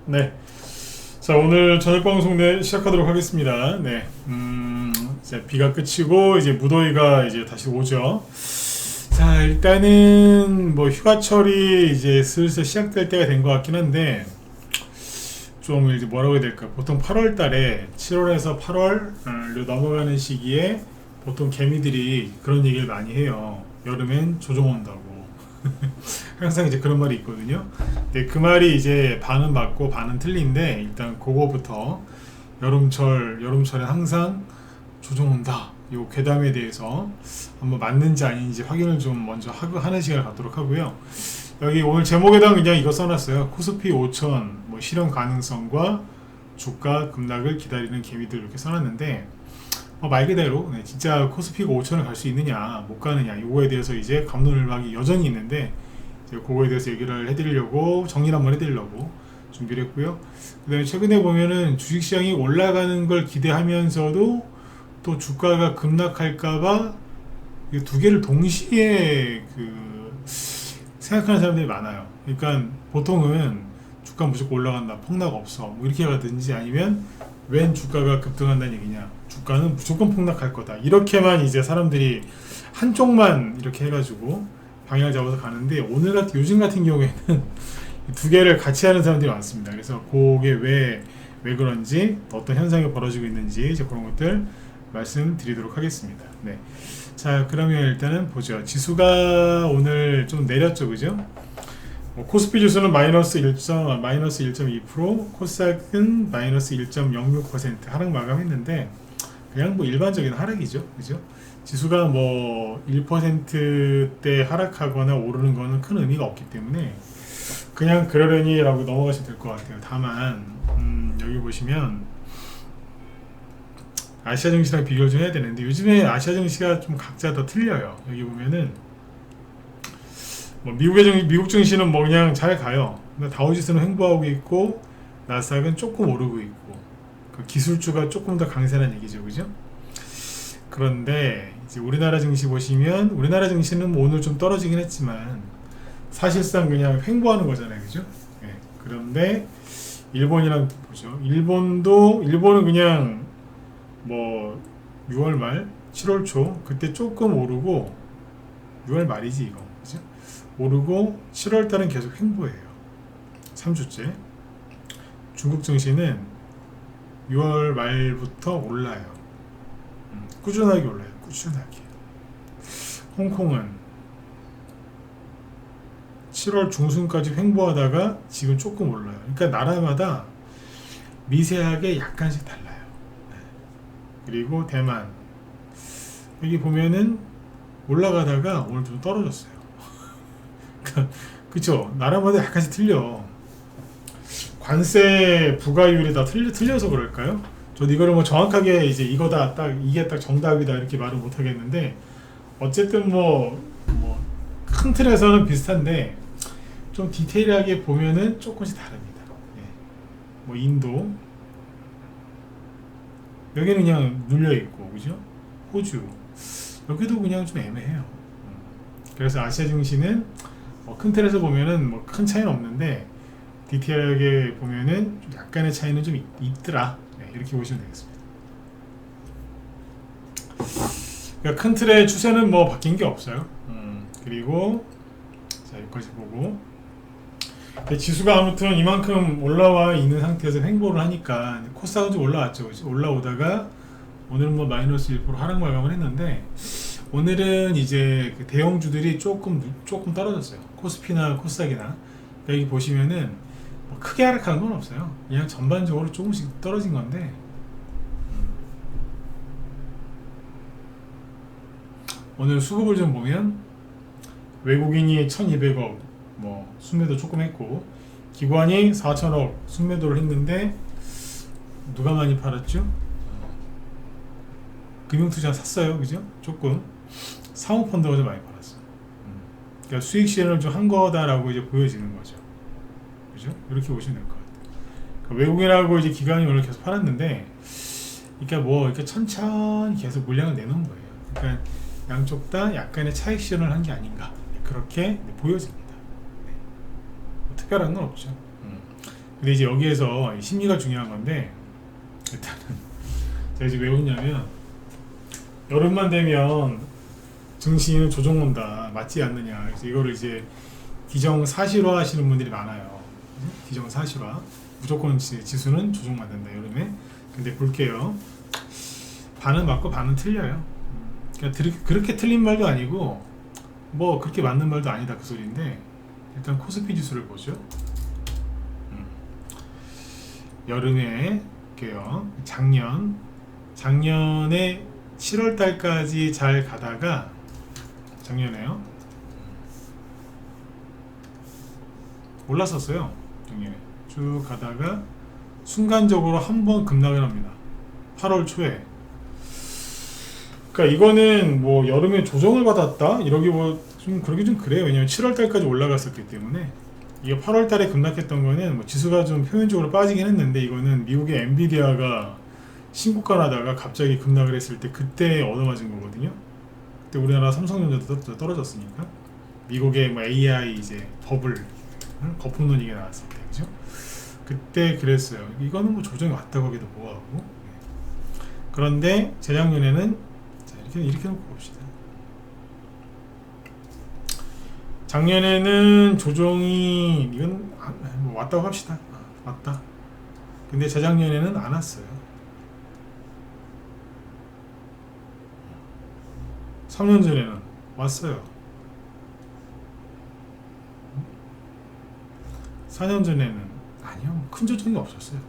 네. 자, 오늘 저녁 방송 시작하도록 하겠습니다. 네. 이제 비가 그치고 이제 무더위가 이제 다시 오죠. 자, 일단은 뭐 휴가철이 이제 슬슬 시작될 때가 된 것 같긴 한데 좀 이제 뭐라고 해야 될까? 보통 8월 달에 7월에서 8월로 넘어가는 시기에 보통 개미들이 그런 얘기를 많이 해요. 여름엔 조종 온다고. 항상 이제 그런 말이 있거든요. 근데 그 말이 이제 반은 맞고 반은 틀린데 일단 그거부터 여름철에 항상 조종 온다. 요 괴담에 대해서 한번 맞는지 아닌지 확인을 좀 먼저 하는 시간을 갖도록 하고요. 여기 오늘 제목에다 그냥 이거 써놨어요. 코스피 5천 뭐 실현 가능성과 주가 급락을 기다리는 개미들 이렇게 써놨는데 말 그대로 진짜 코스피가 5천을 갈 수 있느냐 못 가느냐 요거에 대해서 이제 갑론을박이 여전히 있는데 이제 그거에 대해서 얘기를 해드리려고 정리를 한번 해드리려고 준비를 했고요. 그 다음에 최근에 보면은 주식시장이 올라가는 걸 기대하면서도 또 주가가 급락할까봐 이 두 개를 동시에 생각하는 사람들이 많아요. 그러니까 보통은 주가 무조건 올라간다, 폭락 없어, 뭐 이렇게 가든지 아니면 웬 주가가 급등한다는 얘기냐, 주가는 무조건 폭락할 거다. 이렇게만 이제 사람들이 한쪽만 이렇게 해가지고 방향을 잡아서 가는데 요즘 같은 경우에는 두 개를 같이 하는 사람들이 많습니다. 그래서 그게 왜 그런지 어떤 현상이 벌어지고 있는지 이제 그런 것들 말씀드리도록 하겠습니다. 네. 자, 그러면 일단은 보죠. 지수가 오늘 좀 내렸죠, 그죠? 코스피 지수는 마이너스 1.2%, 코스닥은 마이너스 1.06% 하락 마감했는데 그냥 뭐 일반적인 하락이죠, 그죠? 지수가 뭐 1%대 하락하거나 오르는 거는 큰 의미가 없기 때문에 그냥 그러려니라고 넘어가시면 될 것 같아요. 다만 여기 보시면 아시아 증시랑 비교를 좀 해야 되는데 요즘에 아시아 증시가 좀 각자 더 틀려요. 여기 보면은 뭐 미국 증시는 뭐 그냥 잘 가요. 다우지수는 횡보하고 있고 나스닥은 조금 오르고 있고 그 기술주가 조금 더 강세라는 얘기죠, 그죠? 그런데 이제 우리나라 증시 보시면 우리나라 증시는 뭐 오늘 좀 떨어지긴 했지만 사실상 그냥 횡보하는 거잖아요, 그죠? 네. 그런데 일본이랑 보죠. 일본은 그냥 뭐 6월 말, 7월 초 그때 조금 오르고 6월 말이지 이거, 그죠? 오르고 7월 달은 계속 횡보해요. 3주째. 중국 증시는 6월 말부터 올라요. 꾸준하게 올라요. 꾸준하게. 홍콩은 7월 중순까지 횡보하다가 지금 조금 올라요. 그러니까 나라마다 미세하게 약간씩 달라요. 그리고 대만 여기 보면은 올라가다가 오늘 좀 떨어졌어요. 그쵸? 나라마다 약간씩 틀려. 관세 부과율이 다 틀려서 그럴까요? 저도 이거를 뭐 정확하게 이제 이게 딱 정답이다 이렇게 말은 못 하겠는데 어쨌든 큰 틀에서는 비슷한데 좀 디테일하게 보면은 조금씩 다릅니다. 예. 뭐 인도 여기는 그냥 눌려 있고, 그죠? 호주 여기도 그냥 좀 애매해요. 그래서 아시아 증시는 큰 틀에서 보면은 뭐 큰 차이는 없는데 디테일하게 보면은 좀 약간의 차이는 좀 있더라. 네, 이렇게 보시면 되겠습니다. 그러니까 큰 틀의 추세는 뭐 바뀐 게 없어요. 그리고 자 여기까지 보고 지수가 아무튼 이만큼 올라와 있는 상태에서 횡보를 하니까 코스닥은 좀 올라왔죠. 그치? 올라오다가 오늘은 뭐 마이너스 1% 하락 마감을 했는데 오늘은 이제 그 대형주들이 조금 떨어졌어요. 코스피나 코스닥이나 여기 보시면은 뭐 크게 하락한 건 없어요. 그냥 전반적으로 조금씩 떨어진 건데 오늘 수급을 좀 보면 외국인이 1200억 뭐 순매도 조금 했고 기관이 4천억 순매도를 했는데 누가 많이 팔았죠? 금융투자 샀어요, 그죠? 조금 사모펀드가 좀 많이 팔았어. 그러니까 수익 실현을 좀 한 거다라고 이제 보여지는 거죠, 그죠? 이렇게 보시면 될 것 같아요. 그러니까 외국인하고 이제 기관이 오늘 계속 팔았는데, 그러니까 뭐 이렇게 천천히 계속 물량을 내놓은 거예요. 그러니까 양쪽 다 약간의 차익 실현을 한 게 아닌가 그렇게 보여집니다. 뭐 특별한 건 없죠. 근데 이제 여기에서 심리가 중요한 건데, 일단은 제가 이제 왜 웃냐면, 여름만 되면 증시는 조정 온다, 맞지 않느냐. 그래서 이거를 이제 기정사실화 하시는 분들이 많아요. 기정사실화. 무조건 지수는 조정 맞는다, 여름에. 근데 볼게요. 반은 맞고 반은 틀려요. 그러니까 그렇게 틀린 말도 아니고 뭐 그렇게 맞는 말도 아니다, 그 소리인데, 일단 코스피 지수를 보죠. 여름에 볼게요. 작년에 7월 달까지 잘 가다가, 작년에요, 올랐었어요. 작년에 쭉 가다가 순간적으로 한번 급락을 합니다. 8월 초에. 그러니까 이거는 뭐 여름에 조정을 받았다 이러기 좀 그러기 좀 그래요. 왜냐면 7월 달까지 올라갔었기 때문에. 이게 8월 달에 급락했던 거는 뭐 지수가 좀 표면적으로 빠지긴 했는데, 이거는 미국의 엔비디아가 신고가 나다가 갑자기 급락을 했을 때 그때 얻어맞은 거거든요. 그때 우리나라 삼성전자도 떨어졌으니까. 미국의 뭐 AI 이제 버블, 거품론 얘기가 나왔을 때, 그죠? 그때 그랬어요. 이거는 뭐 조정이 왔다고 하기도 뭐하고. 그런데 재작년에는, 자, 이렇게 놓고 봅시다. 작년에는 조정이, 이건 뭐 왔다고 합시다. 왔다. 근데 재작년에는 안 왔어요. 3년 전에는 왔어요. 4년 전에는 아니요, 큰 조정이 없었어요.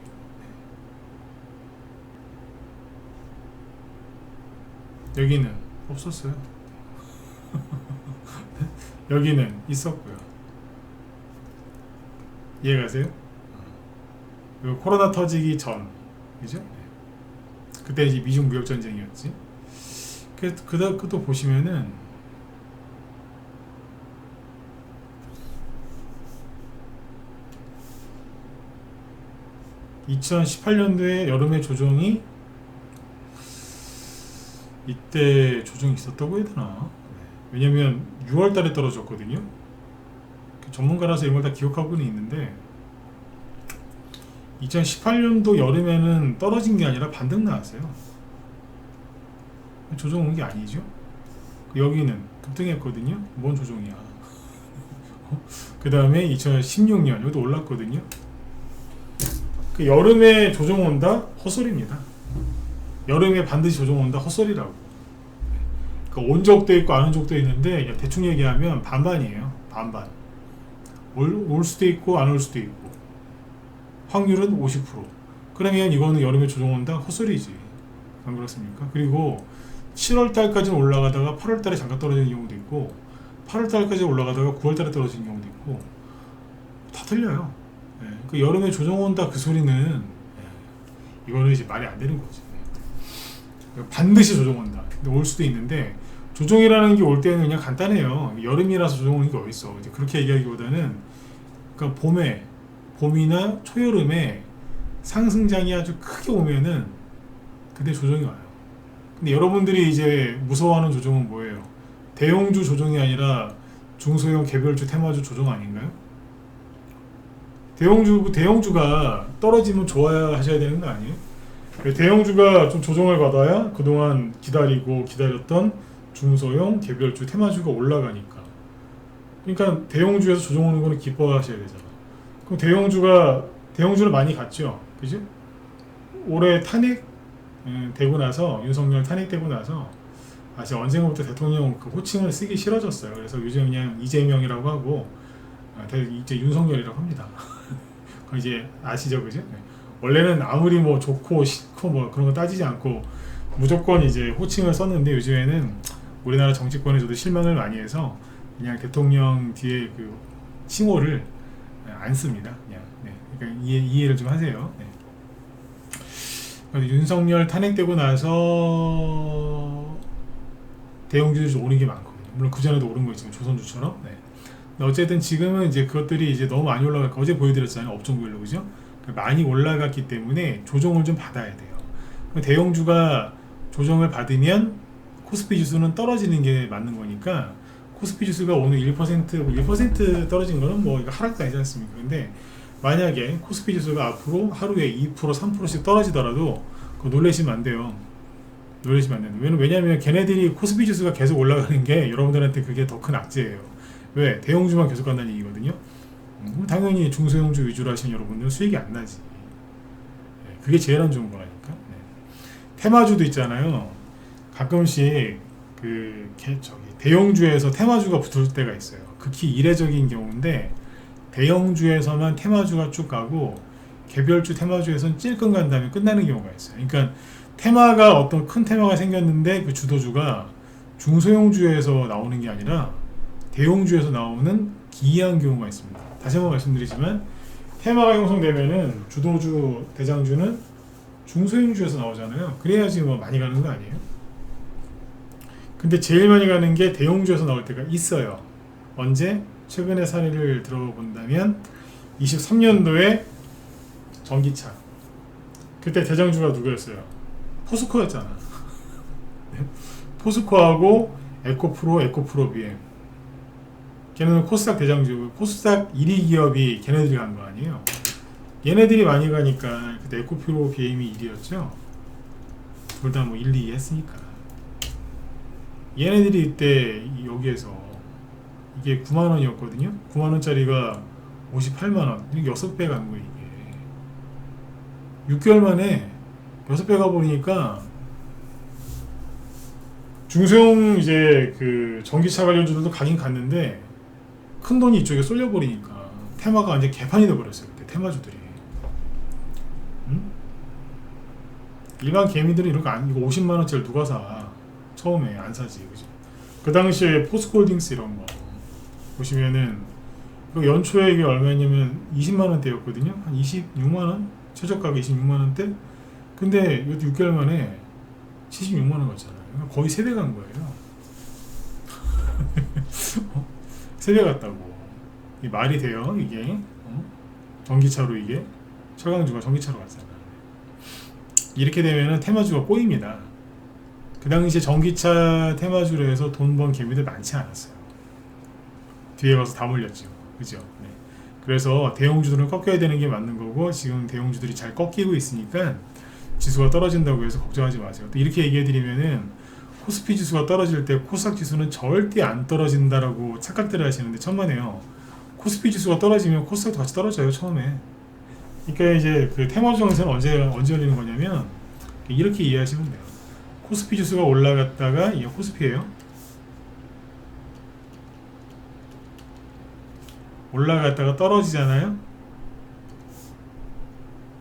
여기는 없었어요. 여기는 있었고요. 이해가세요? 그리고 코로나 터지기 전, 그죠? 그때 이제 미중 무역 전쟁이었지. 그도 보시면은 2018년도에 여름에 조정이, 이때 조정이 있었다고 해야 되나? 왜냐면 6월 달에 떨어졌거든요. 전문가라서 이걸 다 기억하고는 있는데, 2018년도 여름에는 떨어진 게 아니라 반등 나왔어요. 조정 온 게 아니죠. 여기는 급등했거든요. 뭔 조정이야. 그 다음에 2016년 여기도 올랐거든요. 그 여름에 조정 온다? 헛소리입니다. 여름에 반드시 조정 온다? 헛소리라고. 그러니까 온 적도 있고 안 온 적도 있는데, 그냥 대충 얘기하면 반반이에요. 반반. 올 수도 있고 안 올 수도 있고. 확률은 50%. 그러면 이거는 여름에 조정 온다? 헛소리지. 안 그렇습니까? 그리고 7월 달까지는 올라가다가 8월 달에 잠깐 떨어지는 경우도 있고, 8월 달까지 올라가다가 9월 달에 떨어지는 경우도 있고, 다 틀려요. 그 여름에 조정 온다 그 소리는, 이거는 이제 말이 안 되는 거지. 반드시 조정 온다. 근데 올 수도 있는데, 조정이라는 게 올 때는 그냥 간단해요. 여름이라서 조정 오는 게 어딨어. 이제 그렇게 얘기하기보다는, 그러니까 봄이나 초여름에 상승장이 아주 크게 오면은 그때 조정이 와요. 근데 여러분들이 이제 무서워하는 조정은 뭐예요? 대형주 조정이 아니라 중소형 개별주 테마주 조정 아닌가요? 대형주가 떨어지면 좋아하셔야 되는 거 아니에요? 대형주가 좀 조정을 받아야 그동안 기다렸던 중소형 개별주 테마주가 올라가니까. 그러니까 대형주에서 조정 오는 거는 기뻐하셔야 되잖아. 그럼 대형주를 많이 갔죠, 그죠? 올해 되고 나서, 윤석열 탄핵되고 나서, 제가 언젠가부터 대통령 그 호칭을 쓰기 싫어졌어요. 그래서 요즘 그냥 이재명이라고 하고, 이제 윤석열이라고 합니다. 이제 아시죠, 그죠? 원래는 아무리 뭐 좋고 싫고 뭐 그런 거 따지지 않고 무조건 이제 호칭을 썼는데, 요즘에는 우리나라 정치권에 저도 실망을 많이 해서 그냥 대통령 뒤에 그 칭호를 안 씁니다. 그냥. 그러니까 이해를 좀 하세요. 윤석열 탄핵되고 나서 대형주들이 좀 오른 게 많거든요. 물론 그 전에도 오른 거 있지만 조선주처럼. 근데 어쨌든 지금은 이제 그것들이 이제 너무 많이 올라갔고, 어제 보여드렸잖아요. 업종별로, 그죠? 많이 올라갔기 때문에 조정을 좀 받아야 돼요. 대형주가 조정을 받으면 코스피 지수는 떨어지는 게 맞는 거니까, 코스피 지수가 오늘 1% 떨어진 거는 뭐 이거 하락도 아니지 않습니까? 근데 만약에 코스피 지수가 앞으로 하루에 2%, 3%씩 떨어지더라도 그거 놀라시면 안 돼요. 놀라시면 안 돼요. 왜냐면 걔네들이 코스피 지수가 계속 올라가는 게 여러분들한테 그게 더 큰 악재예요. 왜? 대형주만 계속 간다는 얘기거든요. 당연히 중소형주 위주로 하시는 여러분들은 수익이 안 나지. 네, 그게 제일 안 좋은 거라니까. 네. 테마주도 있잖아요. 가끔씩 대형주에서 테마주가 붙을 때가 있어요. 극히 이례적인 경우인데 대형주에서만 테마주가 쭉 가고 개별주 테마주에서는 찔끔 간 다음에 끝나는 경우가 있어요. 그러니까 테마가 어떤 큰 테마가 생겼는데 그 주도주가 중소형주에서 나오는 게 아니라 대형주에서 나오는 기이한 경우가 있습니다. 다시 한번 말씀드리지만 테마가 형성되면은 주도주 대장주는 중소형주에서 나오잖아요. 그래야지 뭐 많이 가는 거 아니에요? 근데 제일 많이 가는 게 대형주에서 나올 때가 있어요. 언제? 최근의 사례를 들어본다면 23년도에 전기차, 그때 대장주가 누구였어요? 포스코였잖아. 포스코하고 에코프로 BM. 걔네는 코스닥 대장주, 코스닥 1위 기업이 걔네들이 간 거 아니에요? 얘네들이 많이 가니까 그때 에코프로 BM이 1위였죠. 둘 다 뭐 1, 2 했으니까. 얘네들이 이때 여기에서 이게 9만원이었거든요. 9만원짜리가 58만원. 6배 간 거예요, 이게. 6개월 만에 6배 가버리니까 중소형 이제 그 전기차 관련주들도 가긴 갔는데 큰 돈이 이쪽에 쏠려버리니까 테마가 완전 개판이 돼버렸어요. 그때 테마주들이. 응? 일반 개미들은 이런 거 이거 50만원짜리 누가 사? 처음에 안 사지, 그죠? 그 당시에 포스코홀딩스 이런 거 보시면은 연초에 이게 얼마였냐면 20만원대였거든요. 한 26만원? 최저가가 26만원대? 근데 이것도 6개월 만에 76만원 갔잖아요. 그러니까 거의 3배 간 거예요. 3배 갔다고. 이게 말이 돼요, 이게? 전기차로 이게? 철강주가 전기차로 갔잖아요. 이렇게 되면은 테마주가 꼬입니다. 그 당시에 전기차 테마주로 해서 돈 번 개미들 많지 않았어요. 뒤에 가서 다 몰렸죠. 그죠? 네. 그래서 대형주들은 꺾여야 되는 게 맞는 거고, 지금 대형주들이 잘 꺾이고 있으니까 지수가 떨어진다고 해서 걱정하지 마세요. 또 이렇게 얘기해 드리면은 코스피 지수가 떨어질 때 코스닥 지수는 절대 안 떨어진다라고 착각들을 하시는데 천만에요. 코스피 지수가 떨어지면 코스닥도 같이 떨어져요, 처음에. 그러니까 이제 그 테마주 정세는 언제 열리는 거냐면 이렇게 이해하시면 돼요. 코스피 지수가 올라갔다가 이게 코스피예요. 올라갔다가 떨어지잖아요.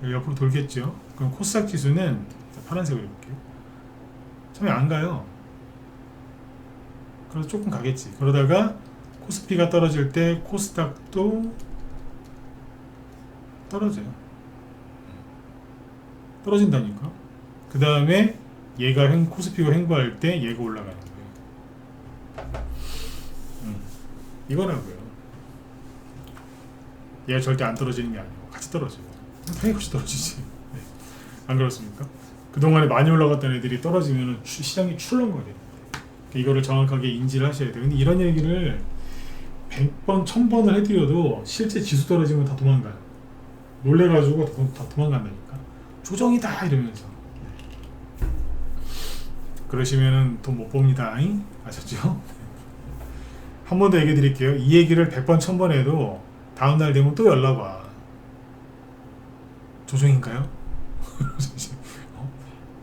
옆으로 돌겠죠. 그럼 코스닥 지수는 파란색으로 해볼게요. 처음에 안 가요. 그래서 조금 가겠지. 그러다가 코스피가 떨어질 때 코스닥도 떨어져요. 떨어진다니까. 그 다음에 얘가 코스피가 횡보할 때 얘가 올라가는 거예요. 이거라고요. 얘가 절대 안 떨어지는 게 아니고 같이 떨어져요. 당연히 같이 떨어지지. 네. 안 그렇습니까? 그동안에 많이 올라갔던 애들이 떨어지면 시장이 출렁거려요. 이거를 정확하게 인지를 하셔야 돼요. 근데 이런 얘기를 100번, 1000번을 해드려도 실제 지수 떨어지면 다 도망가요. 놀래가지고 다 도망간다니까. 조정이다 이러면서. 그러시면은 돈 못 봅니다. 아셨죠? 한 번 더 얘기해 드릴게요. 이 얘기를 100번, 1000번 해도 다음날 되면 또 연락 와. 조정인가요?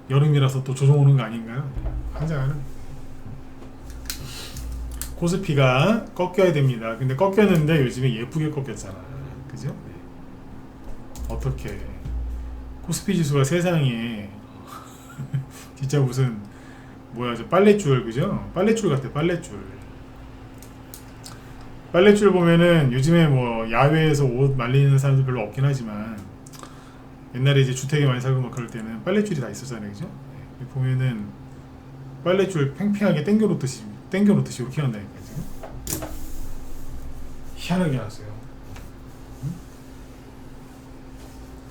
여름이라서 또 조정 오는 거 아닌가요? 환장하는. 코스피가 꺾여야 됩니다. 근데 꺾였는데 요즘에 예쁘게 꺾였잖아. 그죠? 네. 어떻게 코스피 지수가 세상에 진짜 무슨 뭐야 저 빨랫줄 그죠? 빨랫줄 같아. 빨랫줄 보면은 요즘에 뭐 야외에서 옷 말리는 사람들 별로 없긴 하지만 옛날에 이제 주택에 많이 살고 막 그럴 때는 빨랫줄이 다 있었잖아요. 그죠? 네. 보면은 빨랫줄 팽팽하게 당겨놓듯이 이렇게 한다니까 지금. 희한하게 하세요.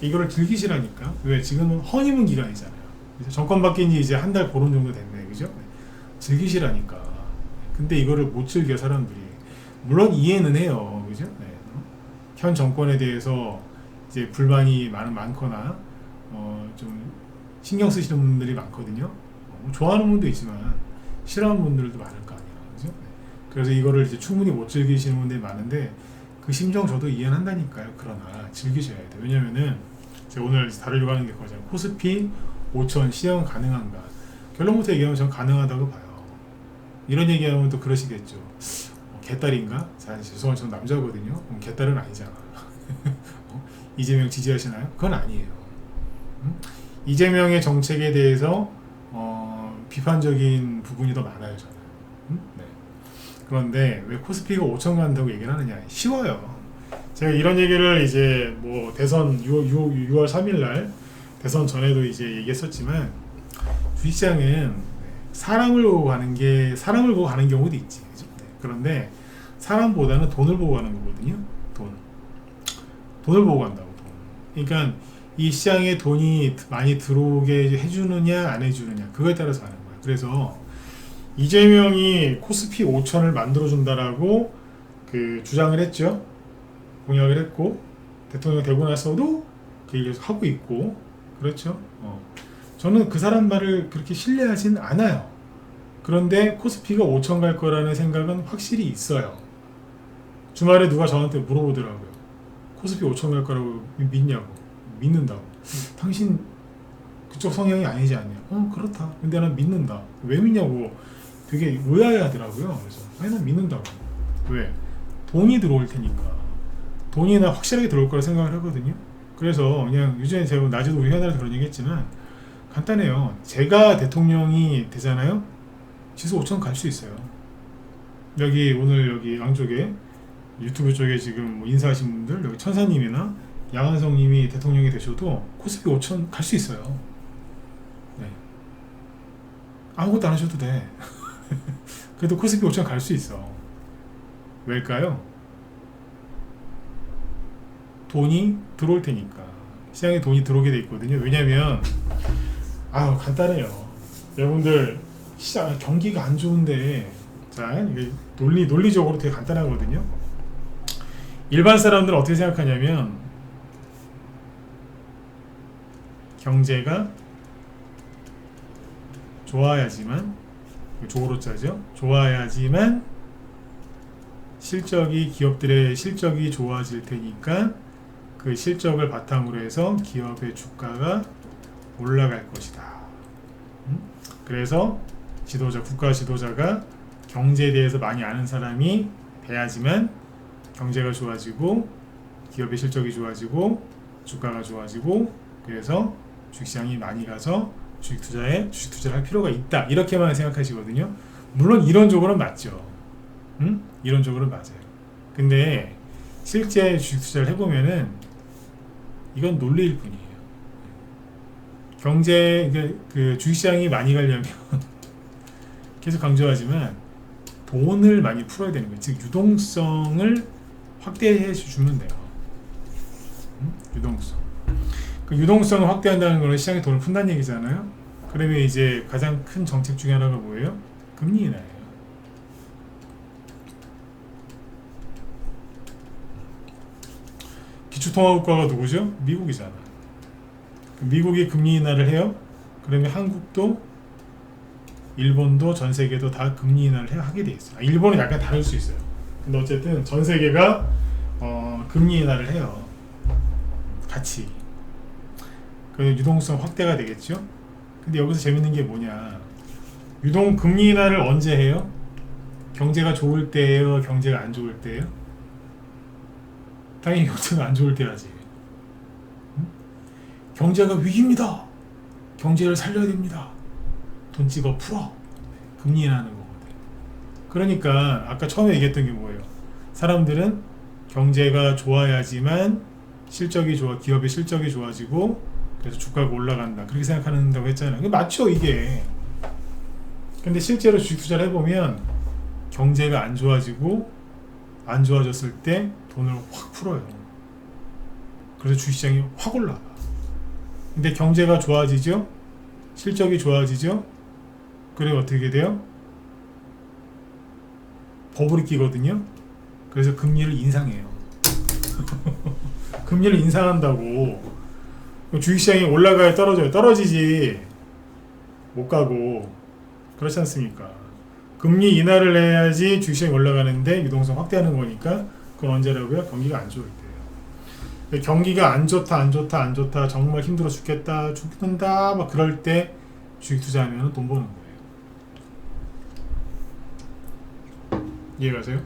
이거를 즐기시라니까. 왜? 지금은 허니문 기간이잖아요. 정권 바뀐 지 이제 한 달 보름 정도 됐네. 그죠? 즐기시라니까. 근데 이거를 못 즐겨 사람들이. 물론 이해는 해요. 그죠? 네. 현 정권에 대해서 이제 불만이 많거나 좀 신경 쓰시는 분들이 많거든요. 좋아하는 분도 있지만 싫어하는 분들도 많을 거 아니에요, 그죠? 네. 그래서 이거를 이제 충분히 못 즐기시는 분들이 많은데 그 심정 저도 이해는 한다니까요. 그러나 즐기셔야 돼요. 왜냐면은 제가 오늘 다루려고 하는 게 그거잖아요. 코스피 5천 시형 가능한가? 결론부터 얘기하면 저는 가능하다고 봐요. 이런 얘기하면 또 그러시겠죠. 개딸인가? 사실 죄송한 저는 남자거든요. 그럼 개딸은 아니잖아. 이재명 지지하시나요? 그건 아니에요. 이재명의 정책에 대해서 비판적인 부분이 더 많아요, 저는. 네. 그런데 왜 코스피가 5천 간다고 얘기를 하느냐? 쉬워요. 제가 이런 얘기를 이제 뭐 대선 6월 3일 날 대선 전에도 이제 얘기했었지만 주식시장은 사람을 보고 가는 경우도 있지. 그죠? 네. 그런데 사람보다는 돈을 보고 가는 거거든요. 돈을 보고 간다고. 그러니까 이 시장에 돈이 많이 들어오게 해주느냐 안 해주느냐 그거에 따라서 하는 거예요. 그래서 이재명이 코스피 5천을 만들어준다라고 그 주장을 했죠. 공약을 했고 대통령 되고 나서도 그 얘기를 하고 있고 그렇죠. 저는 그 사람 말을 그렇게 신뢰하진 않아요. 그런데 코스피가 5천 갈 거라는 생각은 확실히 있어요. 주말에 누가 저한테 물어보더라고요. 코스피 5천 갈 거라고 믿냐고. 믿는다고. 당신 그쪽 성향이 아니지 않냐. 그렇다. 근데 난 믿는다. 왜 믿냐고 되게 의아해하더라고요. 그래서 아니 난 믿는다고. 왜? 돈이 들어올 테니까. 돈이 나 확실하게 들어올 거라 생각을 하거든요. 그래서 그냥 요즘에 제가 낮에도 우리 회사에서 그런 얘기 했지만 간단해요. 제가 대통령이 되잖아요. 지수 5천 갈 수 있어요. 오늘 여기 양쪽에 유튜브 쪽에 지금 뭐 인사하신 분들 여기 천사님이나 양한성님이 대통령이 되셔도 코스피 5천 갈 수 있어요. 네. 아무것도 안 하셔도 돼. 그래도 코스피 5천 갈 수 있어. 왜일까요? 돈이 들어올 테니까. 시장에 돈이 들어오게 돼 있거든요. 왜냐면 간단해요. 여러분들 시장 경기가 안 좋은데 자 이게 논리적으로 되게 간단하거든요. 일반 사람들은 어떻게 생각하냐면 경제가 좋아야지만 조로 짜죠. 좋아야지만 기업들의 실적이 좋아질 테니까 그 실적을 바탕으로 해서 기업의 주가가 올라갈 것이다. 그래서 국가 지도자가 경제에 대해서 많이 아는 사람이 돼야지만 경제가 좋아지고 기업의 실적이 좋아지고 주가가 좋아지고 그래서 주식시장이 많이 가서 주식 투자를 할 필요가 있다. 이렇게만 생각하시거든요. 물론 이론적으로는 맞죠. 이론적으로는 맞아요. 근데 실제 주식 투자를 해보면은 이건 논리일 뿐이에요. 그 주식시장이 많이 가려면 계속 강조하지만 돈을 많이 풀어야 되는 거예요. 즉 유동성을 확대해 주면 돼요. 유동성. 그 유동성을 확대한다는 거는 시장에 돈을 푼다는 얘기잖아요. 그러면 이제 가장 큰 정책 중에 하나가 뭐예요? 금리 인하예요. 기초통화국가가 누구죠? 미국이잖아. 미국이 금리 인하를 해요. 그러면 한국도 일본도 전 세계도 다 금리 인하를 하게 돼 있어요. 일본은 약간 다를 수 있어요. 근데 어쨌든 전 세계가 금리 인하를 해요. 같이. 그 유동성 확대가 되겠죠. 근데 여기서 재밌는 게 뭐냐? 금리 인하를 언제 해요? 경제가 좋을 때예요? 경제가 안 좋을 때예요? 당연히 경제가 안 좋을 때라지. 경제가 위기입니다. 경제를 살려야 됩니다. 돈 찍어 풀어. 금리 인하하는 거거든. 그러니까 아까 처음에 얘기했던 게 뭐예요? 사람들은 경제가 좋아야지만 기업의 실적이 좋아지고 그래서 주가가 올라간다. 그렇게 생각한다고 했잖아요. 맞죠, 이게. 근데 실제로 주식 투자를 해보면 경제가 안 좋아졌을 때 돈을 확 풀어요. 그래서 주식시장이 확 올라가. 근데 경제가 좋아지죠? 실적이 좋아지죠? 그리고 어떻게 돼요? 버블이 끼거든요. 그래서 금리를 인상해요. 금리를 인상한다고 주식시장이 올라가야 떨어져요? 떨어지지 못 가고. 그렇지 않습니까? 금리 인하를 해야지 주식시장이 올라가는데 유동성 확대하는 거니까. 그건 언제라고요? 경기가 안 좋을 때예요. 경기가 안 좋다 정말 힘들어 죽는다 막 그럴 때 주식 투자하면 돈 버는 거예요. 이해가세요?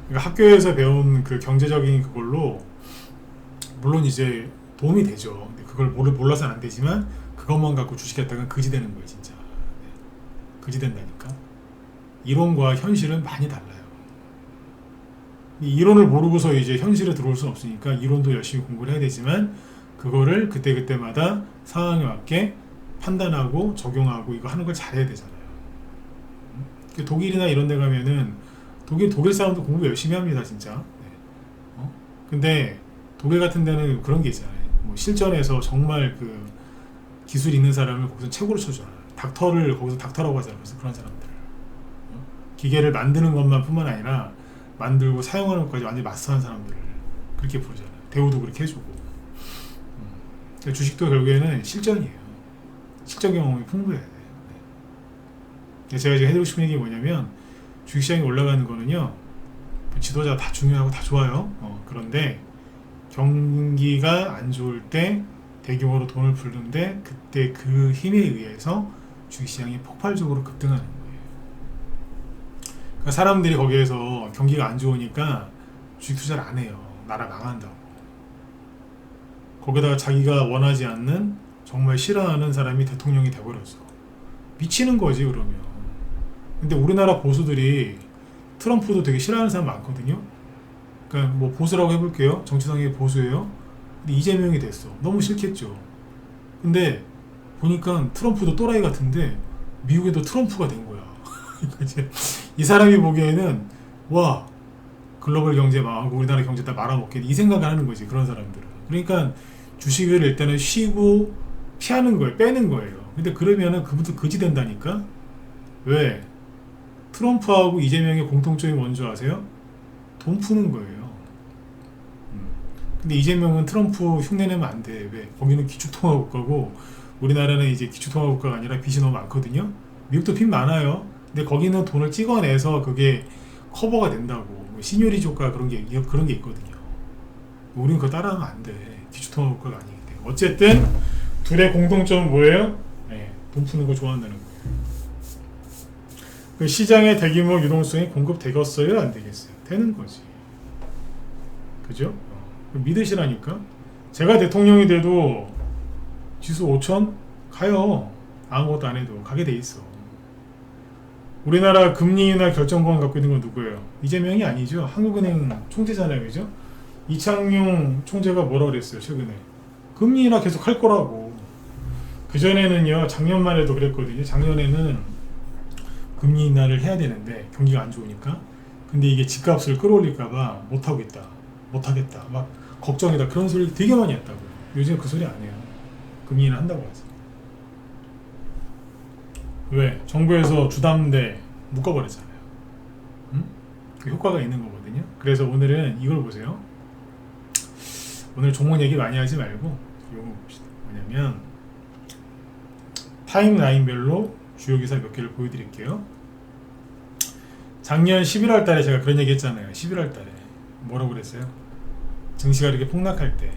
그러니까 학교에서 배운 그 경제적인 그걸로 물론 이제 도움이 되죠. 근데 그걸 몰라서는 안 되지만 그것만 갖고 주식했다가 그지 되는 거예요, 진짜. 네. 그지 된다니까. 이론과 현실은 많이 달라요. 이 이론을 모르고서 이제 현실에 들어올 수는 없으니까 이론도 열심히 공부를 해야 되지만 그거를 그때그때마다 상황에 맞게 판단하고 적용하고 이거 하는 걸 잘해야 되잖아요. 독일이나 이런 데 가면은 독일 사람도 공부 열심히 합니다, 진짜. 네. 근데 독일 같은 데는 그런 게 있잖아요. 뭐 실전에서 정말 그 기술 있는 사람을 거기서 최고로 쳐줘요. 닥터를 거기서 닥터라고 하잖아요. 그래서 그런 사람들. 기계를 만드는 것만 뿐만 아니라 만들고 사용하는 것까지 완전히 마스터한 사람들을 그렇게 부르잖아요. 대우도 그렇게 해주고. 주식도 결국에는 실전이에요. 실전 경험이 풍부해야 돼요. 네. 제가 지금 해드리고 싶은 얘기 뭐냐면 주식시장이 올라가는 거는요, 지도자 다 중요하고 다 좋아요. 그런데 경기가 안 좋을 때 대규모로 돈을 풀는데 그때 그 힘에 의해서 주식시장이 폭발적으로 급등하는 거예요. 그러니까 사람들이 거기에서 경기가 안 좋으니까 주식 투자를 안 해요. 나라 망한다고. 거기다가 자기가 원하지 않는 정말 싫어하는 사람이 대통령이 돼버렸어. 미치는 거지 그러면. 근데 우리나라 보수들이 트럼프도 되게 싫어하는 사람 많거든요. 그러니까 뭐 보수라고 해볼게요. 정치상의 보수예요. 근데 이재명이 됐어. 너무 싫겠죠. 근데 보니까 트럼프도 또라이 같은데 미국에도 트럼프가 된 거야. 이 사람이 보기에는 와 글로벌 경제 망하고 우리나라 경제 다 말아먹겠네 이 생각을 하는 거지, 그런 사람들은. 그러니까 주식을 일단은 쉬고 피하는 거예요. 빼는 거예요. 근데 그러면은 그분도 거지 된다니까. 왜? 트럼프하고 이재명의 공통점이 뭔지 아세요? 돈 푸는 거예요. 근데 이재명은 트럼프 흉내내면 안 돼. 왜? 거기는 기축통화국가고 우리나라는 이제 기축통화국가가 아니라 빚이 너무 많거든요. 미국도 빚 많아요. 근데 거기는 돈을 찍어내서 그게 커버가 된다고. 시뇰리조가 그런 게 있거든요. 우리는 그거 따라하면 안 돼. 기축통화국가가 아니기 때문에. 어쨌든 둘의 공통점은 뭐예요? 네, 돈 푸는 거 좋아한다는 거예요. 그 시장의 대규모 유동성이 공급되겠어요? 안 되겠어요? 되는 거지. 그죠? 믿으시라니까. 제가 대통령이 돼도 지수 5천 가요. 아무것도 안 해도 가게 돼 있어. 우리나라 금리 인하 결정권 갖고 있는 건 누구예요? 이재명이 아니죠. 한국은행 총재잖아요, 그죠? 이창용 총재가 뭐라 그랬어요, 최근에? 금리 인하 계속 할 거라고. 그 전에는요, 작년만 해도 그랬거든요. 작년에는 금리 인하를 해야 되는데 경기가 안 좋으니까. 근데 이게 집값을 끌어올릴까봐 못하고 있다, 못하겠다, 막 걱정이다, 그런 소리 되게 많이 했다고요. 요즘 그 소리 안 해요. 금리 인하 한다고 하지. 왜? 정부에서 주담대 묶어버렸잖아요. 응? 그 효과가 있는 거거든요. 그래서 오늘은 이걸 보세요. 오늘 종목 얘기 많이 하지 말고 이거 봅시다. 뭐냐면 타임라인별로 주요 기사 몇 개를 보여드릴게요. 작년 11월 달에 제가 그런 얘기 했잖아요. 11월 달에 뭐라고 그랬어요? 증시가 이렇게 폭락할 때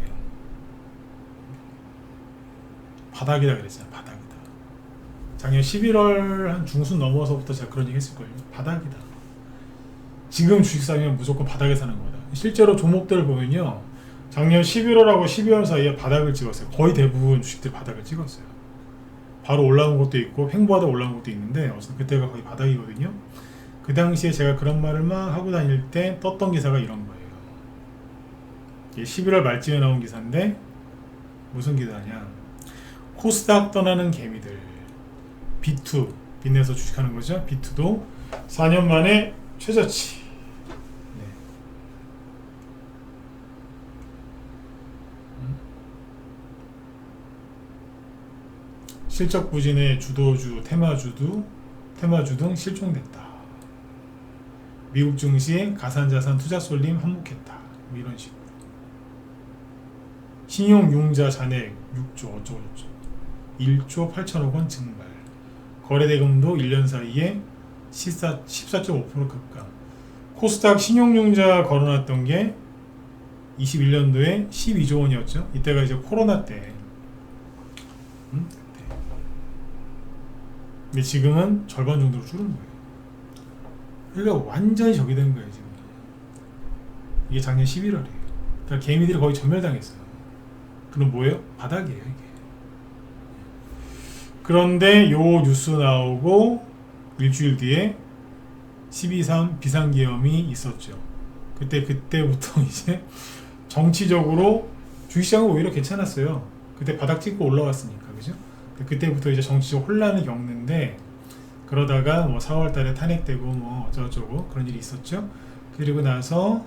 바닥이다 그랬잖아요. 바닥이다. 작년 11월 한 중순 넘어서부터 제가 그런 얘기 했을걸요. 바닥이다. 지금 주식 사면 무조건 바닥에 사는 거다. 실제로 종목들을 보면요, 작년 11월하고 12월 사이에 바닥을 찍었어요. 거의 대부분 주식들 바닥을 찍었어요. 바로 올라온 것도 있고 횡보하다 올라온 것도 있는데 어쨌든 그때가 거의 바닥이거든요. 그 당시에 제가 그런 말을 막 하고 다닐 때 떴던 기사가 이런 거예요. 이게 11월 말쯤에 나온 기사인데 무슨 기사냐? 코스닥 떠나는 개미들. B2, 빚내서 주식하는 거죠. B2도 4년 만에 최저치. 네. 실적 부진의 주도주, 테마주 등 실종됐다. 미국 증시에 가산자산 투자 쏠림 한몫했다. 뭐 이런 식으로. 신용융자 잔액 6조 어쩌고저쩌고 1조 8천억 원 증발. 거래대금도 1년 사이에 14.5% 급감. 코스닥 신용융자 걸어놨던 게 21년도에 12조 원이었죠. 이때가 이제 코로나 때. 그때. 근데 지금은 절반 정도로 줄은 거예요. 그러니까 완전히 저기 된 거예요 지금. 이게 작년 11월이에요. 그러니까 개미들이 거의 전멸당했어요. 그럼 뭐예요? 바닥이에요 이게. 그런데 요 뉴스 나오고 일주일 뒤에 12.3 비상계엄이 있었죠. 그때부터 이제 정치적으로 주식시장은 오히려 괜찮았어요. 그때 바닥 찍고 올라왔으니까, 그죠? 그때부터 이제 정치적 혼란을 겪는데, 그러다가 뭐 4월 달에 탄핵되고 뭐 어쩌고저쩌고 그런 일이 있었죠. 그리고 나서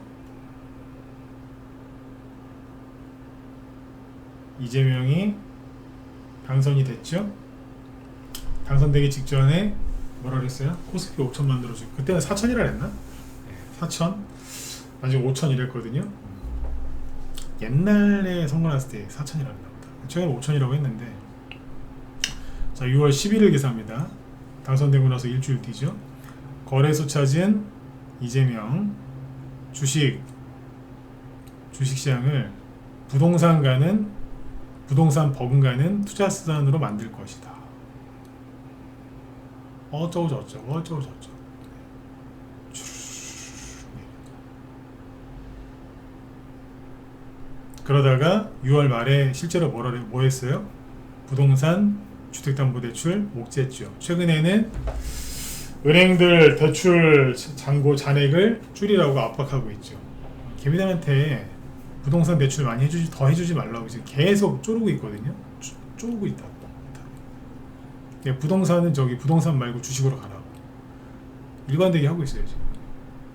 이재명이 당선이 됐죠. 당선되기 직전에 뭐라 그랬어요? 코스피 5천 만들어주고, 그때는 4천이라 그랬나? 네, 4천 나중에 5천 이랬거든요. 옛날에 선거 났을 때 4천이라 그랬나 보다. 최근에 5천이라고 했는데, 자 6월 11일 기사입니다. 당선되고 나서 일주일 뒤죠. 거래소 찾은 이재명 주식시장을 부동산 버금가는 투자수단으로 만들 것이다. 어쩌고저쩌고. 그러다가 6월 말에 실제로 뭐 했어요? 부동산 주택담보대출 목제죠. 최근에는 은행들 대출 잔고 잔액을 줄이라고 압박하고 있죠. 개미들한테 부동산 대출 많이 더 해주지 말라고 지금 계속 쪼르고 있거든요. 쪼르고 있다고. 부동산은 부동산 말고 주식으로 가라고 일관되게 하고 있어요 지금.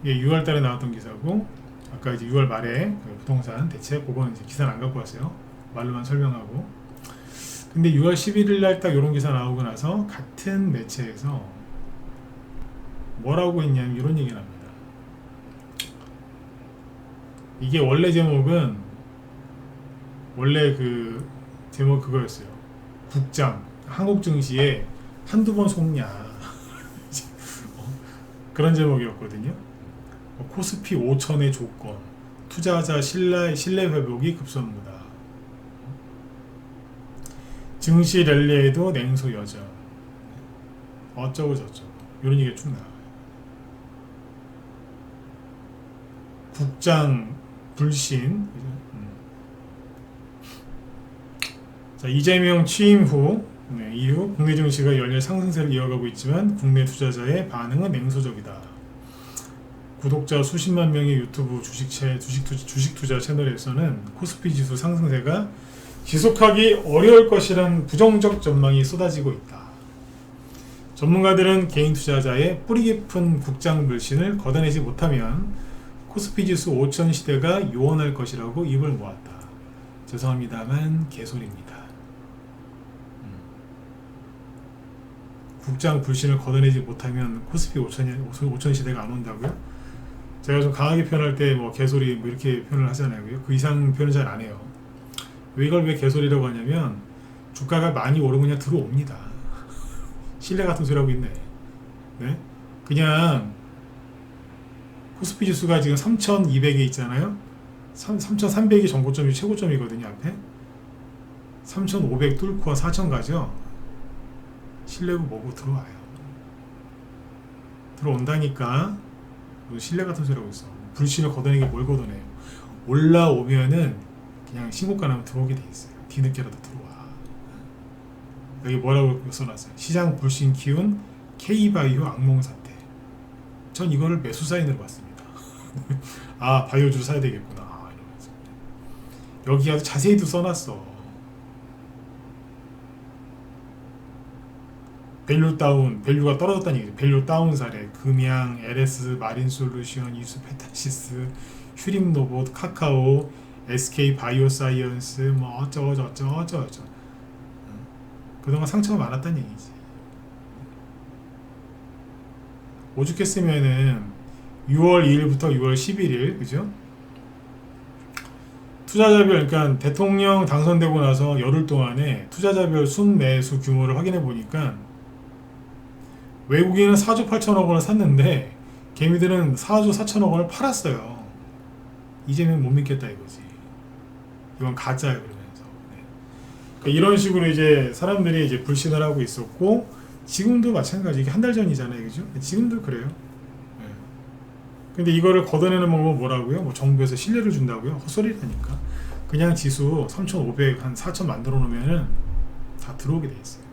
이게 6월 달에 나왔던 기사고, 아까 이제 6월 말에 부동산 대책, 그거는 이제 기사는 안 갖고 왔어요. 말로만 설명하고. 근데 6월 11일 날 딱 이런 기사 나오고 나서 같은 매체에서 뭐라고 했냐면 이런 얘기를 합니다. 이게 원래 제목은 제목 그거였어요. 국장 한국 증시에 한두 번 속냐 그런 제목이었거든요. 코스피 5천의 조건, 투자자 신뢰 회복이 급선무다. 증시 랠리에도 냉소 여전. 어쩌고저쩌고 이런 얘기가 쭉 나와요. 국장 불신. 자, 이재명 취임 이후 국내 증시가 연일 상승세를 이어가고 있지만 국내 투자자의 반응은 냉소적이다. 구독자 수십만 명의 유튜브 주식 투자 채널에서는 코스피 지수 상승세가 지속하기 어려울 것이란 부정적 전망이 쏟아지고 있다. 전문가들은 개인 투자자의 뿌리 깊은 국장 불신을 걷어내지 못하면 코스피 지수 5천 시대가 요원할 것이라고 입을 모았다. 죄송합니다만 개소리입니다. 국장 불신을 걷어내지 못하면 코스피 5천 시대가 안 온다고요? 제가 좀 강하게 표현할 때 뭐 개소리 뭐 이렇게 표현을 하잖아요. 그 이상 표현을 잘 안 해요. 이걸 왜 개소리라고 하냐면 주가가 많이 오르면 그냥 들어옵니다. 신뢰 같은 소리 하고 있네. 네? 그냥 코스피 지수가 지금 3,200에 있잖아요. 3,300이 전고점이 최고점이거든요. 앞에 3,500 뚫고 4,000 가죠. 신뢰고 뭐고 들어와요. 들어온다니까. 신뢰 같은 소리 하고 있어. 불신을 걷어내기 뭘 걷어내요. 올라오면은 그냥 신고가 나면 들어오게 돼 있어요. 뒤늦게라도 들어와. 여기 뭐라고 써놨어요. 시장 불신 키운 K바이오 악몽 사태. 전 이거를 매수 사인으로 봤습니다. 아, 바이오주를 사야 되겠구나 이러면서. 여기 아주 자세히도 써놨어. 밸류 다운, 밸류가 떨어졌다는 얘기죠. 밸류 다운 사례, 금양, LS, 마린솔루션, 이수페타시스, 휴림로봇, 카카오, SK 바이오사이언스, 뭐 어쩌고저쩌고. 그동안 상처가 많았다는 얘기지. 오죽했으면은 6월 2일부터 6월 11일, 그죠? 투자자별, 그러니까 대통령 당선되고 나서 열흘 동안에 투자자별 순매수 규모를 확인해 보니까 외국인은 4조 8천억 원을 샀는데 개미들은 4조 4천억 원을 팔았어요. 이제는 못 믿겠다 이거지. 이건 가짜야 그러면서. 네. 그러니까 이런 식으로 이제 사람들이 이제 불신을 하고 있었고 지금도 마찬가지. 이게 한 달 전이잖아요, 그죠? 지금도 그래요. 네. 근데 이거를 걷어내는 방법은 뭐라고요? 뭐 정부에서 신뢰를 준다고요? 헛소리라니까. 그냥 지수 3,500, 한 4,000 만들어 놓으면은 다 들어오게 돼 있어요.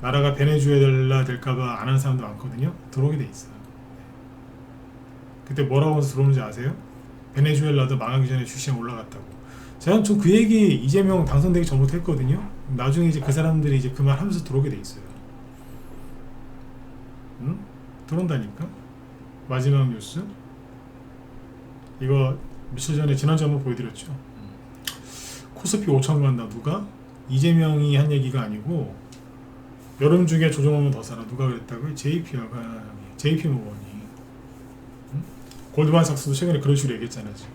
나라가 베네수엘라 될까봐 안 하는 사람도 많거든요. 들어오게 돼 있어요. 그때 뭐라고 해서 들어오는지 아세요? 베네수엘라도 망하기 전에 주시장 올라갔다고. 제가 좀 그 얘기 이재명 당선되기 전부터 했거든요. 나중에 이제 그 사람들이 이제 그 말 하면서 들어오게 돼 있어요. 응? 들어온다니까? 마지막 뉴스. 이거 며칠 전에 지난주에 한번 보여드렸죠. 코스피 5천 간다. 누가? 이재명이 한 얘기가 아니고 여름 중에 조정하면 더 살아. 누가 그랬다고요? JP 모건이. 응? 골드만삭스도 최근에 그런 식으로 얘기했잖아요. 지금.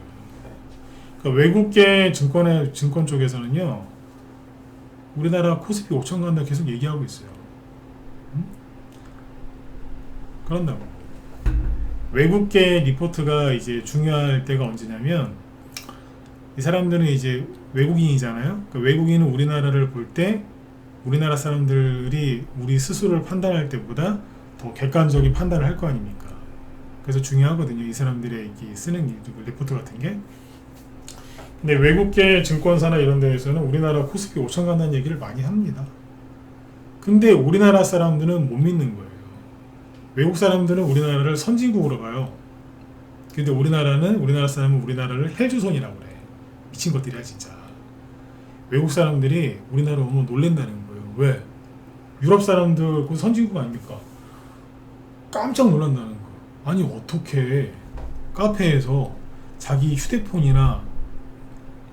그러니까 외국계 증권 쪽에서는요, 우리나라 코스피 5천 간다 계속 얘기하고 있어요. 응? 그런다고. 외국계 리포트가 이제 중요할 때가 언제냐면, 이 사람들은 이제 외국인이잖아요. 그러니까 외국인은 우리나라를 볼 때 우리나라 사람들이 우리 스스로를 판단할 때보다 더 객관적인 판단을 할 거 아닙니까? 그래서 중요하거든요. 이 사람들의 쓰는 리포트 같은 게. 근데 외국계 증권사나 이런 데에서는 우리나라 코스피 5천 간다는 얘기를 많이 합니다. 근데 우리나라 사람들은 못 믿는 거예요. 외국 사람들은 우리나라를 선진국으로 봐요. 근데 우리나라 사람은 우리나라를 헬조선이라고 그래. 미친 것들이야 진짜. 외국 사람들이 우리나라 오면 놀랜다는 거예요. 왜? 유럽 사람들 그 선진국 아닙니까? 깜짝 놀란다는 거예요. 아니 어떻게 카페에서 자기 휴대폰이나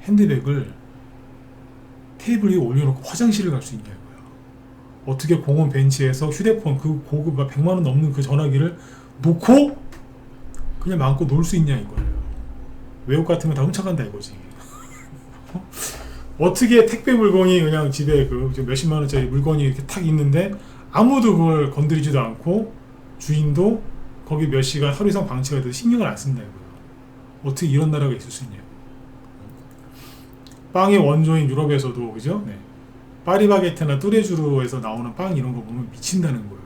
핸드백을 테이블 위에 올려놓고 화장실을 갈 수 있냐고요. 어떻게 공원 벤치에서 휴대폰 그 고급 100만 원 넘는 그 전화기를 놓고 그냥 마음껏 놀 수 있냐 이거예요. 외국 같으면 다 훔쳐간다 이거지. 어떻게 택배 물건이 그냥 집에 그 몇십만 원짜리 물건이 이렇게 탁 있는데 아무도 그걸 건드리지도 않고 주인도 거기 몇 시간 하루 이상 방치가 돼도 신경을 안 쓴다 이거예요. 어떻게 이런 나라가 있을 수 있냐. 빵의 원조인 유럽에서도 그죠? 네. 파리바게트나 뚜레쥬르에서 나오는 빵 이런 거 보면 미친다는 거예요.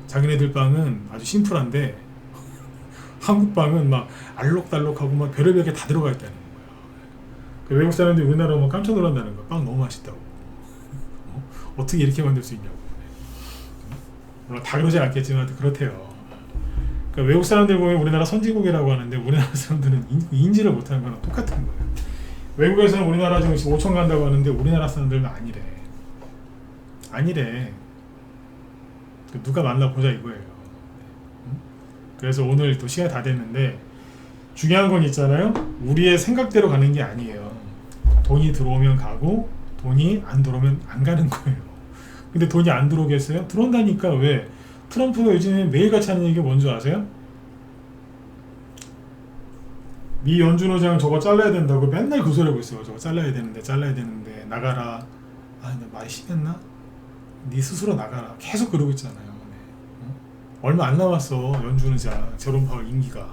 자기네들 빵은 아주 심플한데 한국 빵은 막 알록달록하고 막 별의별 게 다 들어가 있다는 거예요. 그 외국 사람들이 우리나라 오면 깜짝 놀란다는 거예요. 빵 너무 맛있다고. 어떻게 이렇게 만들 수 있냐고. 물론 다 그러진 않겠지만 그렇대요. 그러니까 외국 사람들 보면 우리나라 선진국이라고 하는데 우리나라 사람들은 인지를 못하는 거랑 똑같은 거예요. 외국에서는 우리나라 지금 5천 간다고 하는데 우리나라 사람들은 아니래. 누가 만나보자 이거예요. 그래서 오늘 또 시간이 다 됐는데 중요한 건 있잖아요. 우리의 생각대로 가는 게 아니에요. 돈이 들어오면 가고 돈이 안 들어오면 안 가는 거예요. 근데 돈이 안 들어오겠어요? 들어온다니까. 왜? 트럼프가 요즘에 매일같이 하는 얘기가 뭔지 아세요? 미 연준의장 저거 잘라야 된다고 맨날 그 소리 하고 있어요. 저거 잘라야 되는데 나가라. 아, 나 말이 심했나? 네 스스로 나가라. 계속 그러고 있잖아요. 네. 얼마 안 남았어. 연준의장 제롬 파월 임기가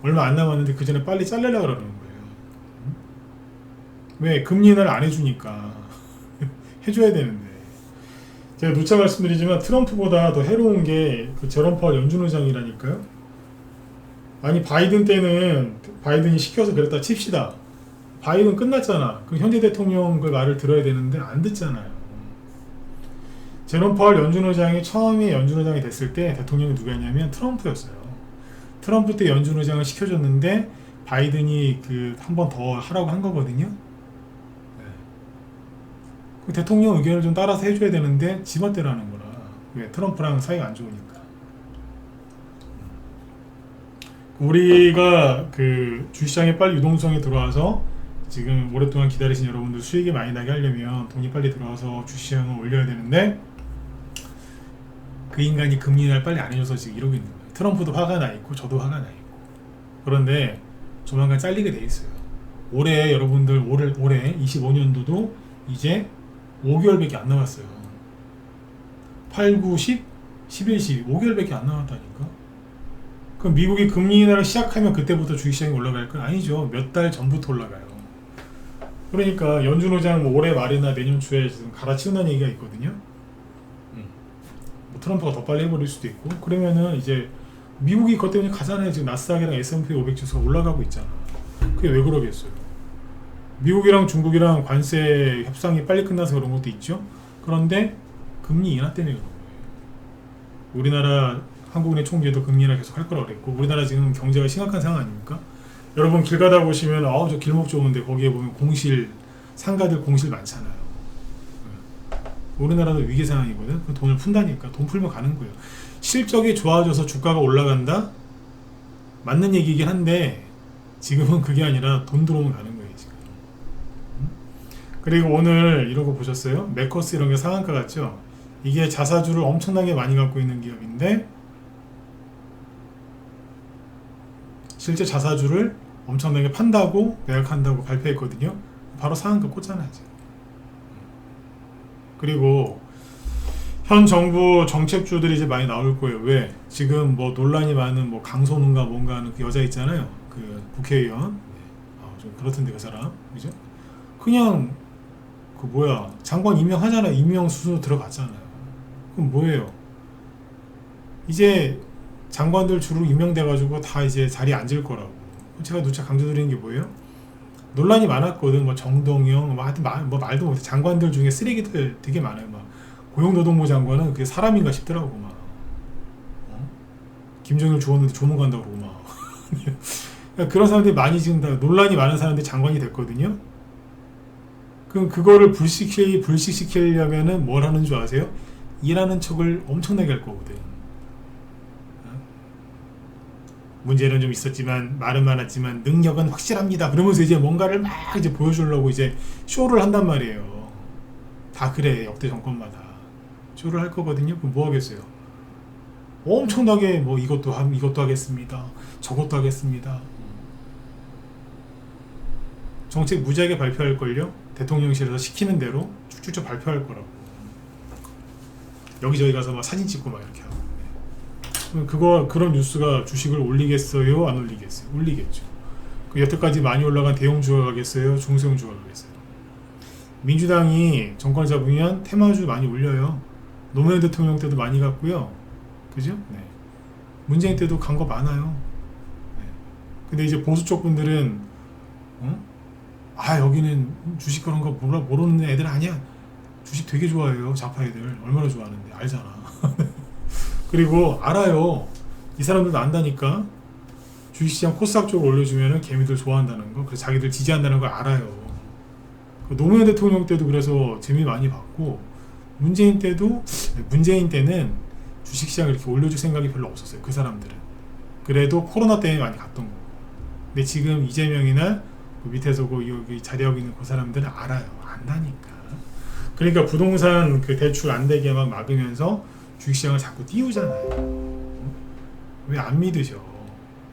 얼마 안 남았는데 그 전에 빨리 잘라려고 그러는 거예요. 왜? 금리 인하를 안 해주니까. 해줘야 되는데. 제가 누차 말씀드리지만 트럼프보다 더 해로운 게 그 제롬 파월 연준의장이라니까요. 아니 바이든 때는 바이든이 시켜서 그랬다 칩시다. 바이든 끝났잖아. 그 현재 대통령 그 말을 들어야 되는데 안 듣잖아요. 제롬 파월 연준의장이 처음에 연준의장이 됐을 때 대통령이 누구였냐면 트럼프였어요. 트럼프 때 연준의장을 시켜줬는데 바이든이 그 한 번 더 하라고 한 거거든요. 네. 그 대통령 의견을 좀 따라서 해줘야 되는데 지멋대로 하는 거라. 왜? 트럼프랑 사이가 안 좋으니까. 우리가 그 주시장에 빨리 유동성이 들어와서 지금 오랫동안 기다리신 여러분들 수익이 많이 나게 하려면 돈이 빨리 들어와서 주시장을 올려야 되는데 그 인간이 금리 인하를 빨리 안 해줘서 지금 이러고 있는 거예요. 트럼프도 화가 나 있고 저도 화가 나 있고. 그런데 조만간 잘리게 돼 있어요. 올해 여러분들 올해 25년도도 이제 5개월밖에 안 남았어요. 8, 9, 10, 11, 12 5개월밖에 안 남았다니까. 그럼 미국이 금리 인하를 시작하면 그때부터 주식시장이 올라갈 건 아니죠. 몇 달 전부터 올라가요. 그러니까 연준 의장 뭐 올해 말이나 내년 초에 지금 갈아치운다는 얘기가 있거든요. 뭐 트럼프가 더 빨리 해버릴 수도 있고. 그러면은 이제 미국이 그것 때문에 가잖아요. 지금 나스닥이랑 S&P 500 지수가 올라가고 있잖아. 그게 왜 그러겠어요? 미국이랑 중국이랑 관세 협상이 빨리 끝나서 그런 것도 있죠. 그런데 금리 인하 때문에 그런 거예요. 우리나라 한국은행 총재도 금리 인하 계속 할 거라고 그랬고, 우리나라 지금 경제가 심각한 상황 아닙니까? 여러분 길 가다 보시면 저 길목 좋은데 거기에 보면 공실, 상가들 공실 많잖아요. 우리나라도 위기 상황이거든. 그 돈을 푼다니까. 돈 풀면 가는 거예요. 실적이 좋아져서 주가가 올라간다? 맞는 얘기긴 한데 지금은 그게 아니라 돈 들어오면 가는 거예요 지금. 그리고 오늘 이런 거 보셨어요? 메커스 이런 게 상한가 같죠? 이게 자사주를 엄청나게 많이 갖고 있는 기업인데 실제 자사주를 엄청나게 판다고 매각한다고 발표했거든요. 바로 상한가 꽂잖아요 지금. 그리고 현 정부 정책주들이 이제 많이 나올 거예요. 왜? 지금 뭐 논란이 많은 뭐 강선우인가 뭔가 하는 그 여자 있잖아요. 그 국회의원. 좀 그렇던데 그 사람. 그죠? 그냥 그 뭐야 장관 임명하잖아요. 임명 수순으로 들어갔잖아요. 그럼 뭐예요? 이제 장관들 주로 임명돼가지고 다 이제 자리에 앉을 거라고. 제가 누차 강조드리는 게 뭐예요? 논란이 많았거든. 뭐 정동영, 뭐 하여튼 뭐 말도 못해. 장관들 중에 쓰레기들 되게 많아요. 막 고용노동부 장관은 그게 사람인가 싶더라고 막. 김정일 주웠는데 조문 간다고 그러고 막. 그러니까 그런 사람들이 많이 지금 다 논란이 많은 사람들이 장관이 됐거든요. 그럼 그거를 불식시키려면은 뭘 하는 줄 아세요? 일하는 척을 엄청나게 할 거거든. 문제는 좀 있었지만 말은 많았지만 능력은 확실합니다. 그러면서 이제 뭔가를 막 이제 보여주려고 이제 쇼를 한단 말이에요. 다 그래. 역대 정권마다 쇼를 할 거거든요. 그럼 뭐 하겠어요? 엄청나게 뭐 이것도 하겠습니다. 저것도 하겠습니다. 정책 무지하게 발표할 걸요. 대통령실에서 시키는 대로 쭉쭉쭉 발표할 거라고. 여기저기 가서 막 사진 찍고 막 이렇게 하고. 그런 뉴스가 주식을 올리겠어요? 안 올리겠어요? 올리겠죠. 그 여태까지 많이 올라간 대형주가 가겠어요? 중소형주가 가겠어요? 민주당이 정권을 잡으면 테마주 많이 올려요. 노무현 대통령 때도 많이 갔고요. 그죠? 네. 문재인 때도 간 거 많아요. 네. 근데 이제 보수 쪽 분들은 여기는 주식 그런 거 모르는 애들 아니야. 주식 되게 좋아해요. 좌파 애들. 얼마나 좋아하는데 알잖아. 그리고 알아요. 이 사람들도 안다니까. 주식시장 코스닥 쪽으로 올려주면 개미들 좋아한다는 거, 그래서 자기들 지지한다는 걸 알아요. 노무현 대통령 때도 그래서 재미 많이 봤고, 문재인 때는 주식시장을 이렇게 올려줄 생각이 별로 없었어요. 그 사람들은. 그래도 코로나 때문에 많이 갔던 거고. 근데 지금 이재명이나 그 밑에서 여기 자리하고 있는 그 사람들은 알아요. 안다니까. 그러니까 부동산 그 대출 안 되게 막 막으면서 주식시장을 자꾸 띄우잖아요. 왜 안 믿으셔?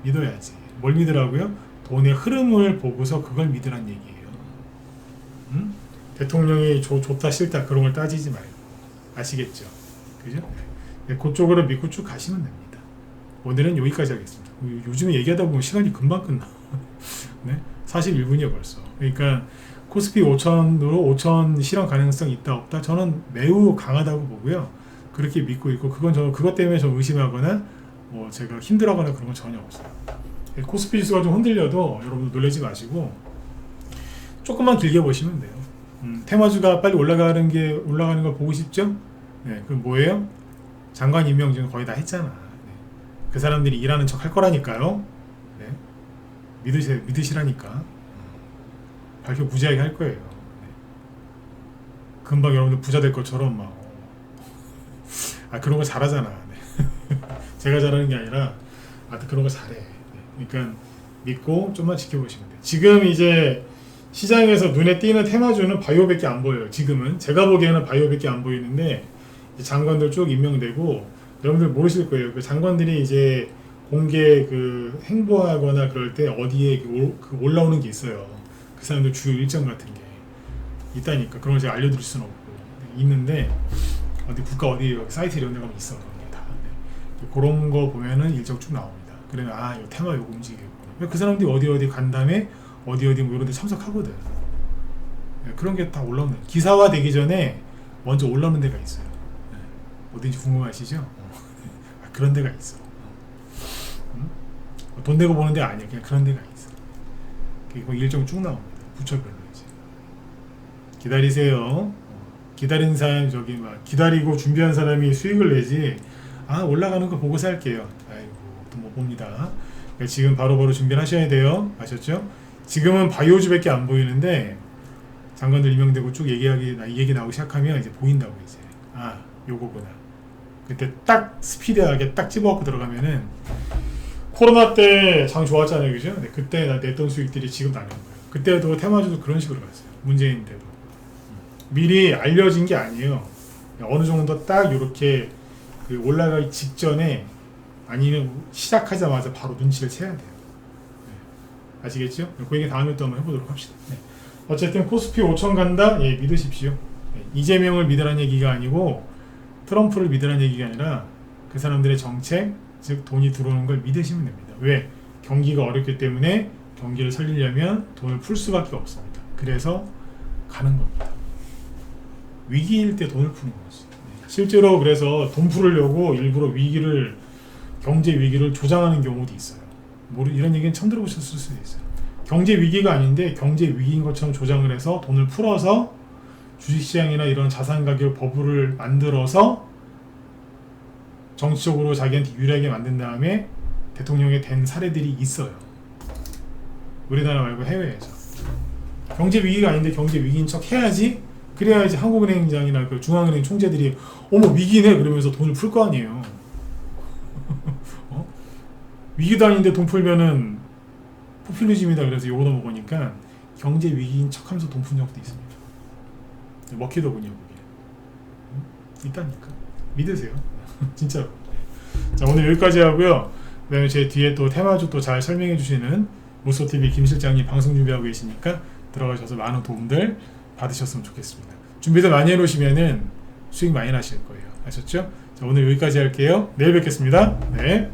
믿어야지. 뭘 믿으라고요? 돈의 흐름을 보고서 그걸 믿으란 얘기예요. 대통령이 좋다 싫다 그런 걸 따지지 말고. 아시겠죠? 그죠? 네, 그쪽으로 믿고 쭉 가시면 됩니다. 오늘은 여기까지 하겠습니다. 요즘에 얘기하다 보면 시간이 금방 끝나. 네? 41분이요 벌써. 그러니까 코스피 5천으로 5천 실현 가능성 있다 없다? 저는 매우 강하다고 보고요. 그렇게 믿고 있고, 그것 때문에 좀 의심하거나 뭐 제가 힘들어하거나 그런 건 전혀 없어요. 코스피 지수가 좀 흔들려도 여러분 놀라지 마시고 조금만 길게 보시면 돼요. 테마주가 빨리 올라가는 걸 보고 싶죠? 네, 그럼 뭐예요? 장관 임명 지금 거의 다 했잖아. 네. 그 사람들이 일하는 척 할 거라니까요. 네. 믿으시라니까. 발표 무지하게 할 거예요. 네. 금방 여러분들 부자 될 것처럼 막 그런 거 잘하잖아. 네. 제가 잘하는 게 아니라 그런 거 잘해. 네. 그러니까 믿고 좀만 지켜보시면 돼요. 지금 이제 시장에서 눈에 띄는 테마주는 바이오밖에 안 보여요. 지금은 제가 보기에는 바이오밖에 안 보이는데 장관들 쭉 임명되고, 여러분들 모르실 거예요. 그 장관들이 이제 공개 그 행보하거나 그럴 때 어디에 그 올라오는 게 있어요. 그 사람들 주요 일정 같은 게 있다니까. 그런 걸 제가 알려드릴 수는 없고 있는데 어디 국가 어디 사이트 이런 데 가면 있어 그런 게 다. 네. 그런 거 보면은 일정 쭉 나옵니다. 그러면 아 이거 테마 요거 움직이겠구나. 그 사람들이 어디 간 다음에 어디 뭐 이런 데 참석하거든. 네. 그런 게 다 올라오는 기사화 되기 전에 먼저 올라오는 데가 있어요. 네. 어딘지 궁금하시죠? 그런 데가 있어. 돈 내고 보는 데 아니야. 그냥 그런 데가 있어. 그 일정 쭉 나옵니다. 부처별로 이제. 기다리세요. 기다린 사람 저기 막 기다리고 준비한 사람이 수익을 내지. 아 올라가는 거 보고 살게요. 아이고 또 못 봅니다. 그러니까 지금 바로바로 준비를 하셔야 돼요. 아셨죠? 지금은 바이오주밖에 안 보이는데 장관들 임명되고 쭉 이 얘기 나오기 시작하면 이제 보인다고 이제. 아 요거구나. 그때 딱 스피드하게 딱 집어갖고 들어가면은 코로나 때 장 좋았잖아요, 그죠? 네, 그때 냈던 수익들이 지금 나는 거예요. 그때도 테마주도 그런 식으로 갔어요. 문재인 때도 미리 알려진 게 아니에요. 어느 정도 딱 이렇게 그 올라가기 직전에 아니면 시작하자마자 바로 눈치를 채야 돼요. 네. 아시겠죠? 그 얘기 다음에 또 한번 해보도록 합시다. 네. 어쨌든 코스피 5천 간다? 예, 믿으십시오. 네. 이재명을 믿으라는 얘기가 아니고 트럼프를 믿으라는 얘기가 아니라 그 사람들의 정책, 즉 돈이 들어오는 걸 믿으시면 됩니다. 왜? 경기가 어렵기 때문에 경기를 살리려면 돈을 풀 수밖에 없습니다. 그래서 가는 겁니다. 위기일 때 돈을 푸는 거지. 실제로 그래서 돈 풀으려고 일부러 경제 위기를 조장하는 경우도 있어요. 이런 얘기는 처음 들어보셨을 수도 있어요. 경제 위기가 아닌데 경제 위기인 것처럼 조장을 해서 돈을 풀어서 주식시장이나 이런 자산 가격 버블을 만들어서 정치적으로 자기한테 유리하게 만든 다음에 대통령이 된 사례들이 있어요. 우리나라 말고 해외에서. 경제 위기가 아닌데 경제 위기인 척 해야지. 그래야지 한국은행장이나 그 중앙은행 총재들이 어머 위기네 그러면서 돈을 풀 거 아니에요. 위기도 아닌데 돈 풀면은 포퓰리즘이다 그래서 요거 넘어보니까 경제 위기인 척하면서 돈 푼 적도 있습니다. 먹히더군요 그게. 있다니까. 믿으세요. 진짜로. 자 오늘 여기까지 하고요. 그다음에 제 뒤에 또 테마주 또 잘 설명해 주시는 무소TV 김 실장님 방송 준비하고 계시니까 들어가셔서 많은 도움들 받으셨으면 좋겠습니다. 준비들 많이 해놓으시면은 수익 많이 나실 거예요. 아셨죠? 자 오늘 여기까지 할게요. 내일 뵙겠습니다. 네.